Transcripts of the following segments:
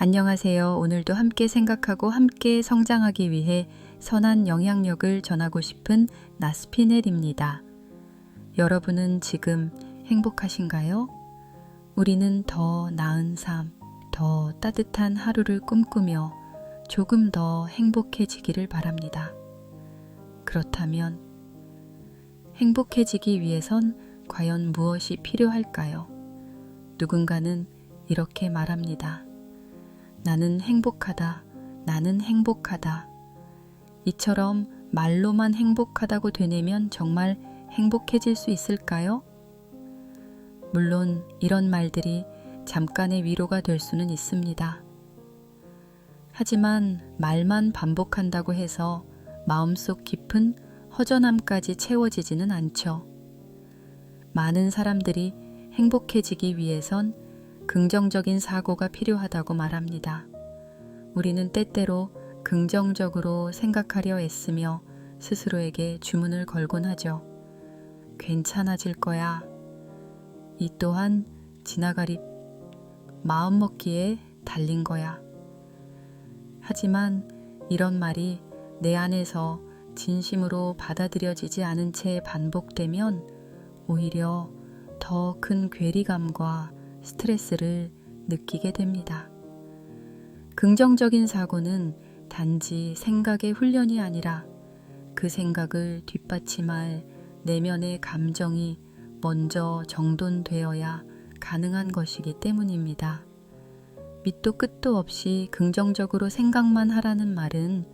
안녕하세요. 오늘도 함께 생각하고 함께 성장하기 위해 선한 영향력을 전하고 싶은 나스피넬입니다. 여러분은 지금 행복하신가요? 우리는 더 나은 삶, 더 따뜻한 하루를 꿈꾸며 조금 더 행복해지기를 바랍니다. 그렇다면 행복해지기 위해선 과연 무엇이 필요할까요? 누군가는 이렇게 말합니다. 나는 행복하다. 나는 행복하다. 이처럼 말로만 행복하다고 되뇌면 정말 행복해질 수 있을까요? 물론 이런 말들이 잠깐의 위로가 될 수는 있습니다. 하지만 말만 반복한다고 해서 마음속 깊은 허전함까지 채워지지는 않죠. 많은 사람들이 행복해지기 위해선 긍정적인 사고가 필요하다고 말합니다. 우리는 때때로 긍정적으로 생각하려 애쓰며 스스로에게 주문을 걸곤 하죠. 괜찮아질 거야. 이 또한 지나가리 마음먹기에 달린 거야. 하지만 이런 말이 내 안에서 진심으로 받아들여지지 않은 채 반복되면 오히려 더 큰 괴리감과 스트레스를 느끼게 됩니다. 긍정적인 사고는 단지 생각의 훈련이 아니라 그 생각을 뒷받침할 내면의 감정이 먼저 정돈되어야 가능한 것이기 때문입니다. 밑도 끝도 없이 긍정적으로 생각만 하라는 말은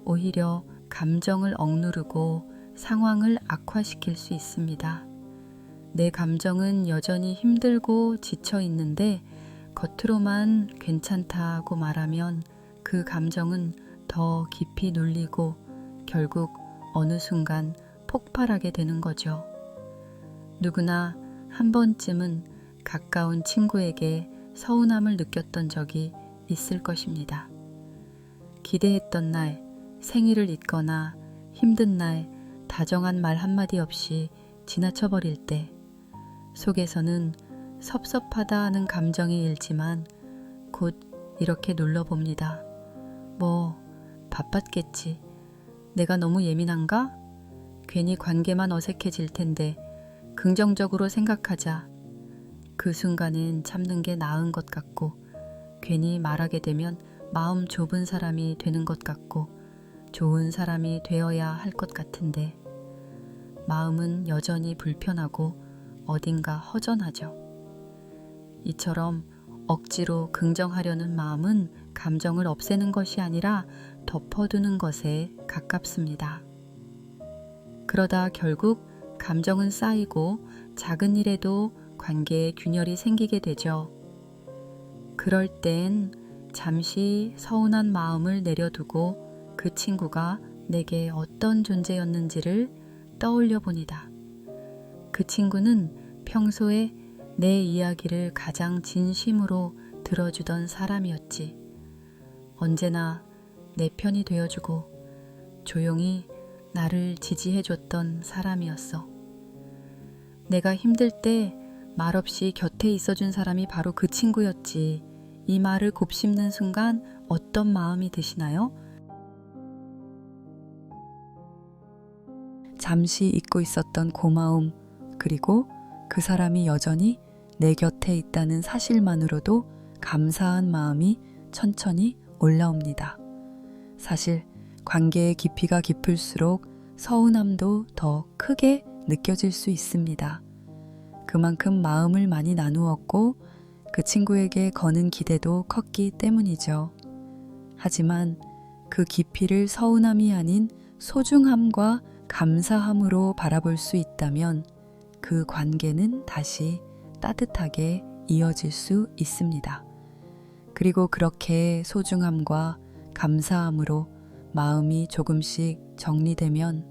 오히려 감정을 억누르고 상황을 악화시킬 수 있습니다. 내 감정은 여전히 힘들고 지쳐 있는데 겉으로만 괜찮다고 말하면 그 감정은 더 깊이 눌리고 결국 어느 순간 폭발하게 되는 거죠. 누구나 한 번쯤은 가까운 친구에게 서운함을 느꼈던 적이 있을 것입니다. 기대했던 날, 생일을 잊거나 힘든 날 다정한 말 한마디 없이 지나쳐버릴 때 속에서는 섭섭하다 하는 감정이 일지만 곧 이렇게 눌러봅니다. 뭐 바빴겠지. 내가 너무 예민한가? 괜히 관계만 어색해질 텐데 긍정적으로 생각하자. 그 순간엔 참는 게 나은 것 같고 괜히 말하게 되면 마음 좁은 사람이 되는 것 같고 좋은 사람이 되어야 할 것 같은데 마음은 여전히 불편하고 어딘가 허전하죠. 이처럼 억지로 긍정하려는 마음은 감정을 없애는 것이 아니라 덮어두는 것에 가깝습니다. 그러다 결국 감정은 쌓이고 작은 일에도 관계에 균열이 생기게 되죠. 그럴 땐 잠시 서운한 마음을 내려두고 그 친구가 내게 어떤 존재였는지를 떠올려 봅니다. 그 친구는 평소에 내 이야기를 가장 진심으로 들어주던 사람이었지. 언제나 내 편이 되어주고 조용히 나를 지지해줬던 사람이었어. 내가 힘들 때 말없이 곁에 있어준 사람이 바로 그 친구였지. 이 말을 곱씹는 순간 어떤 마음이 드시나요? 잠시 잊고 있었던 고마움, 그리고 그 사람이 여전히 내 곁에 있다는 사실만으로도 감사한 마음이 천천히 올라옵니다. 사실 관계의 깊이가 깊을수록 서운함도 더 크게 느껴질 수 있습니다. 그만큼 마음을 많이 나누었고 그 친구에게 거는 기대도 컸기 때문이죠. 하지만 그 깊이를 서운함이 아닌 소중함과 감사함으로 바라볼 수 있다면 그 관계는 다시 따뜻하게 이어질 수 있습니다. 그리고 그렇게 소중함과 감사함으로 마음이 조금씩 정리되면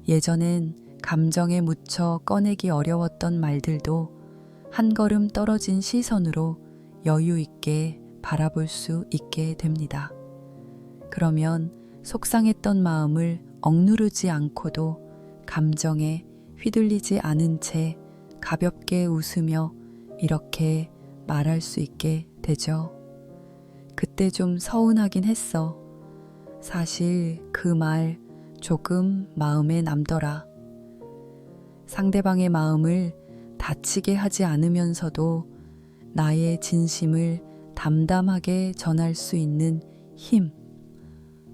예전엔 감정에 묻혀 꺼내기 어려웠던 말들도 한 걸음 떨어진 시선으로 여유 있게 바라볼 수 있게 됩니다. 그러면 속상했던 마음을 억누르지 않고도 감정에 휘둘리지 않은 채 가볍게 웃으며 이렇게 말할 수 있게 되죠. 그때 좀 서운하긴 했어. 사실 그 말 조금 마음에 남더라. 상대방의 마음을 다치게 하지 않으면서도 나의 진심을 담담하게 전할 수 있는 힘.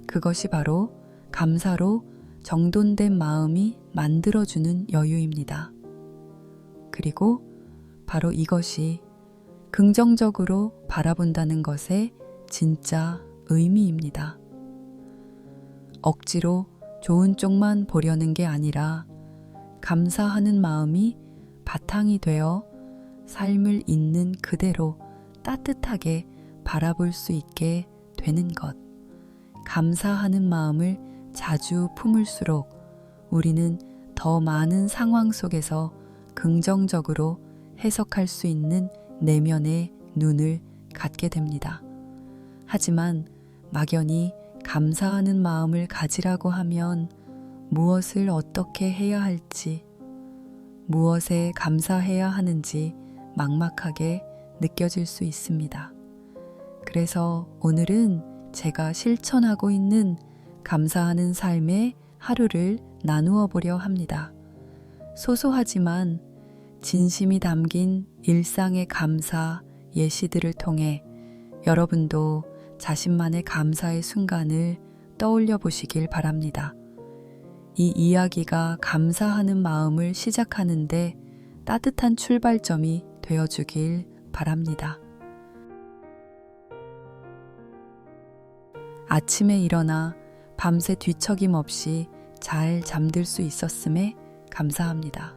그것이 바로 감사로 정돈된 마음이 만들어주는 여유입니다. 그리고 바로 이것이 긍정적으로 바라본다는 것의 진짜 의미입니다. 억지로 좋은 쪽만 보려는 게 아니라 감사하는 마음이 바탕이 되어 삶을 있는 그대로 따뜻하게 바라볼 수 있게 되는 것. 감사하는 마음을 자주 품을수록 우리는 더 많은 상황 속에서 긍정적으로 해석할 수 있는 내면의 눈을 갖게 됩니다. 하지만 막연히 감사하는 마음을 가지라고 하면 무엇을 어떻게 해야 할지, 무엇에 감사해야 하는지 막막하게 느껴질 수 있습니다. 그래서 오늘은 제가 실천하고 있는 감사하는 삶의 하루를 나누어 보려 합니다. 소소하지만 진심이 담긴 일상의 감사 예시들을 통해 여러분도 자신만의 감사의 순간을 떠올려 보시길 바랍니다. 이 이야기가 감사하는 마음을 시작하는데 따뜻한 출발점이 되어주길 바랍니다. 아침에 일어나 밤새 뒤척임 없이 잘 잠들 수 있었음에 감사합니다.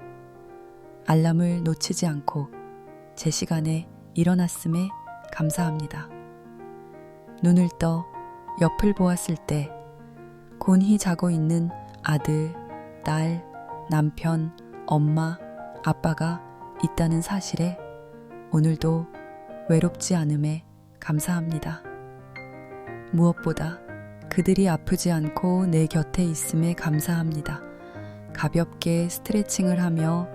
알람을 놓치지 않고 제 시간에 일어났음에 감사합니다. 눈을 떠 옆을 보았을 때 곤히 자고 있는 아들, 딸, 남편, 엄마, 아빠가 있다는 사실에 오늘도 외롭지 않음에 감사합니다. 무엇보다 그들이 아프지 않고 내 곁에 있음에 감사합니다. 가볍게 스트레칭을 하며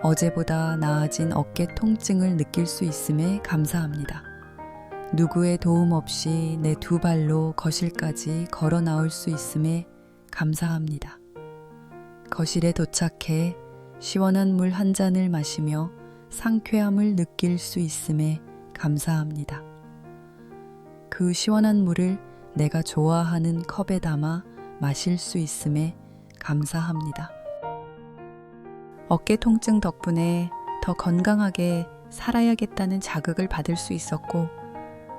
어제보다 나아진 어깨 통증을 느낄 수 있음에 감사합니다. 누구의 도움 없이 내 두 발로 거실까지 걸어 나올 수 있음에 감사합니다. 거실에 도착해 시원한 물 한 잔을 마시며 상쾌함을 느낄 수 있음에 감사합니다. 그 시원한 물을 내가 좋아하는 컵에 담아 마실 수 있음에 감사합니다. 어깨 통증 덕분에 더 건강하게 살아야겠다는 자극을 받을 수 있었고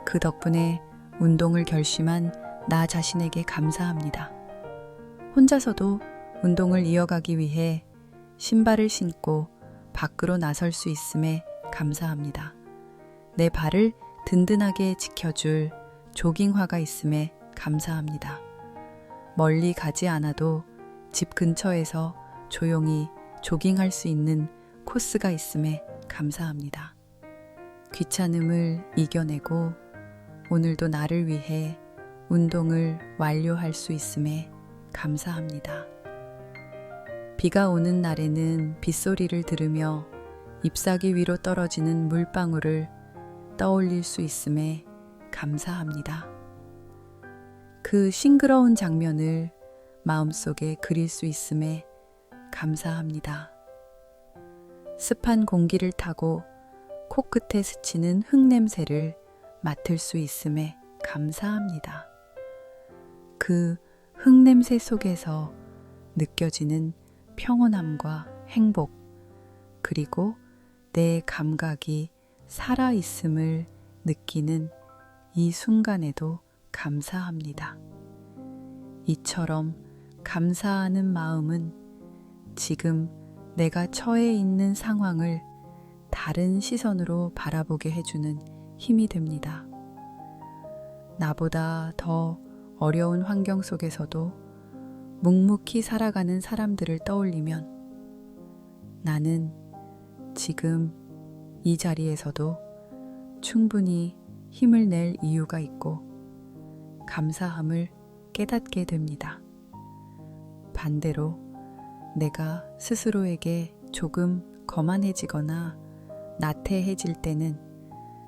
그 덕분에 운동을 결심한 나 자신에게 감사합니다. 혼자서도 운동을 이어가기 위해 신발을 신고 밖으로 나설 수 있음에 감사합니다. 내 발을 든든하게 지켜줄 조깅화가 있음에 감사합니다. 멀리 가지 않아도 집 근처에서 조용히 조깅할 수 있는 코스가 있음에 감사합니다. 귀찮음을 이겨내고 오늘도 나를 위해 운동을 완료할 수 있음에 감사합니다. 비가 오는 날에는 빗소리를 들으며 잎사귀 위로 떨어지는 물방울을 떠올릴 수 있음에 감사합니다. 그 싱그러운 장면을 마음속에 그릴 수 있음에 감사합니다. 습한 공기를 타고 코끝에 스치는 흙냄새를 맡을 수 있음에 감사합니다. 그 흙냄새 속에서 느껴지는 평온함과 행복, 그리고 내 감각이 살아있음을 느끼는 이 순간에도 감사합니다. 이처럼 감사하는 마음은 지금 내가 처해 있는 상황을 다른 시선으로 바라보게 해주는 힘이 됩니다. 나보다 더 어려운 환경 속에서도 묵묵히 살아가는 사람들을 떠올리면 나는 지금 이 자리에서도 충분히 힘을 낼 이유가 있고 감사함을 깨닫게 됩니다. 반대로 내가 스스로에게 조금 거만해지거나 나태해질 때는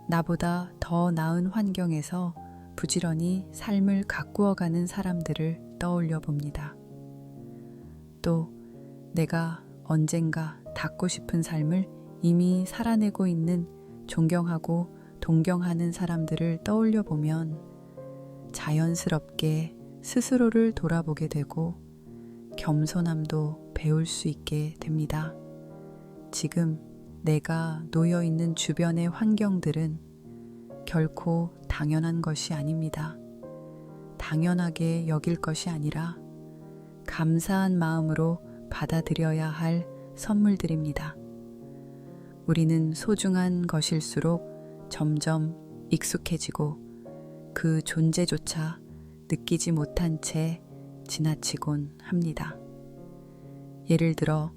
나보다 더 나은 환경에서 부지런히 삶을 가꾸어가는 사람들을 떠올려 봅니다. 또 내가 언젠가 닿고 싶은 삶을 이미 살아내고 있는 존경하고 동경하는 사람들을 떠올려 보면 자연스럽게 스스로를 돌아보게 되고 겸손함도 배울 수 있게 됩니다. 지금 내가 놓여 있는 주변의 환경들은 결코 당연한 것이 아닙니다. 당연하게 여길 것이 아니라 감사한 마음으로 받아들여야 할 선물들입니다. 우리는 소중한 것일수록 점점 익숙해지고 그 존재조차 느끼지 못한 채 지나치곤 합니다. 예를 들어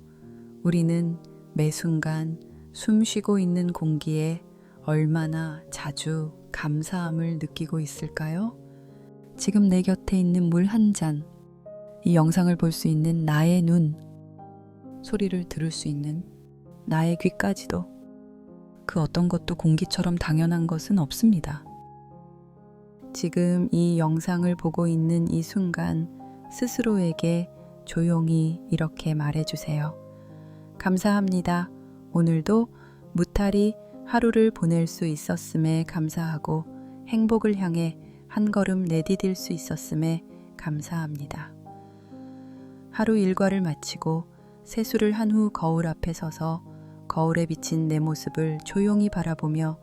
우리는 매 순간 숨 쉬고 있는 공기에 얼마나 자주 감사함을 느끼고 있을까요? 지금 내 곁에 있는 물 한 잔, 이 영상을 볼 수 있는 나의 눈, 소리를 들을 수 있는 나의 귀까지도 그 어떤 것도 공기처럼 당연한 것은 없습니다. 지금 이 영상을 보고 있는 이 순간 스스로에게 조용히 이렇게 말해주세요. 감사합니다. 오늘도 무탈히 하루를 보낼 수 있었음에 감사하고 행복을 향해 한 걸음 내디딜 수 있었음에 감사합니다. 하루 일과를 마치고 세수를 한 후 거울 앞에 서서 거울에 비친 내 모습을 조용히 바라보며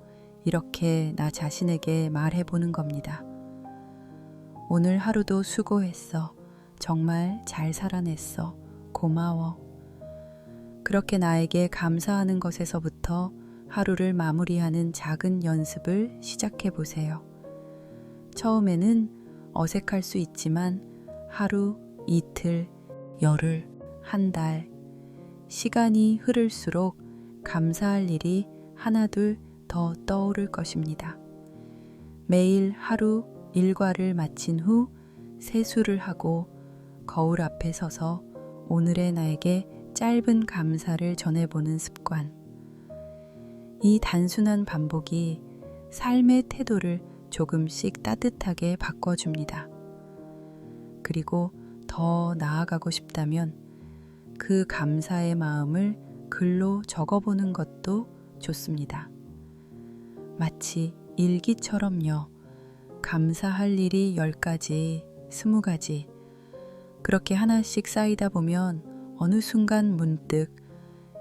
이렇게 나 자신에게 말해보는 겁니다. 오늘 하루도 수고했어. 정말 잘 살아냈어. 고마워. 그렇게 나에게 감사하는 것에서부터 하루를 마무리하는 작은 연습을 시작해 보세요. 처음에는 어색할 수 있지만 하루, 이틀, 열흘, 한 달, 시간이 흐를수록 감사할 일이 하나둘 더 떠오를 것입니다. 매일 하루 일과를 마친 후 세수를 하고 거울 앞에 서서 오늘의 나에게 짧은 감사를 전해보는 습관. 이 단순한 반복이 삶의 태도를 조금씩 따뜻하게 바꿔줍니다. 그리고 더 나아가고 싶다면 그 감사의 마음을 글로 적어보는 것도 좋습니다. 마치 일기처럼요. 감사할 일이 10가지, 20가지 그렇게 하나씩 쌓이다 보면 어느 순간 문득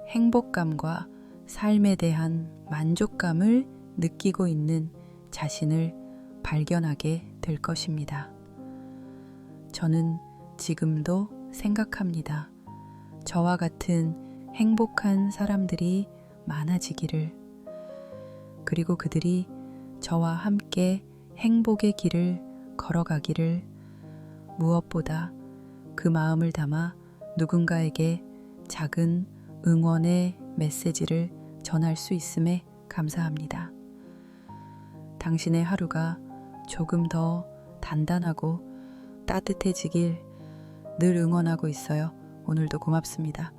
행복감과 삶에 대한 만족감을 느끼고 있는 자신을 발견하게 될 것입니다. 저는 지금도 생각합니다. 저와 같은 행복한 사람들이 많아지기를, 그리고 그들이 저와 함께 행복의 길을 걸어가기를, 무엇보다 그 마음을 담아 누군가에게 작은 응원의 메시지를 전할 수 있음에 감사합니다. 당신의 하루가 조금 더 단단하고 따뜻해지길 늘 응원하고 있어요. 오늘도 고맙습니다.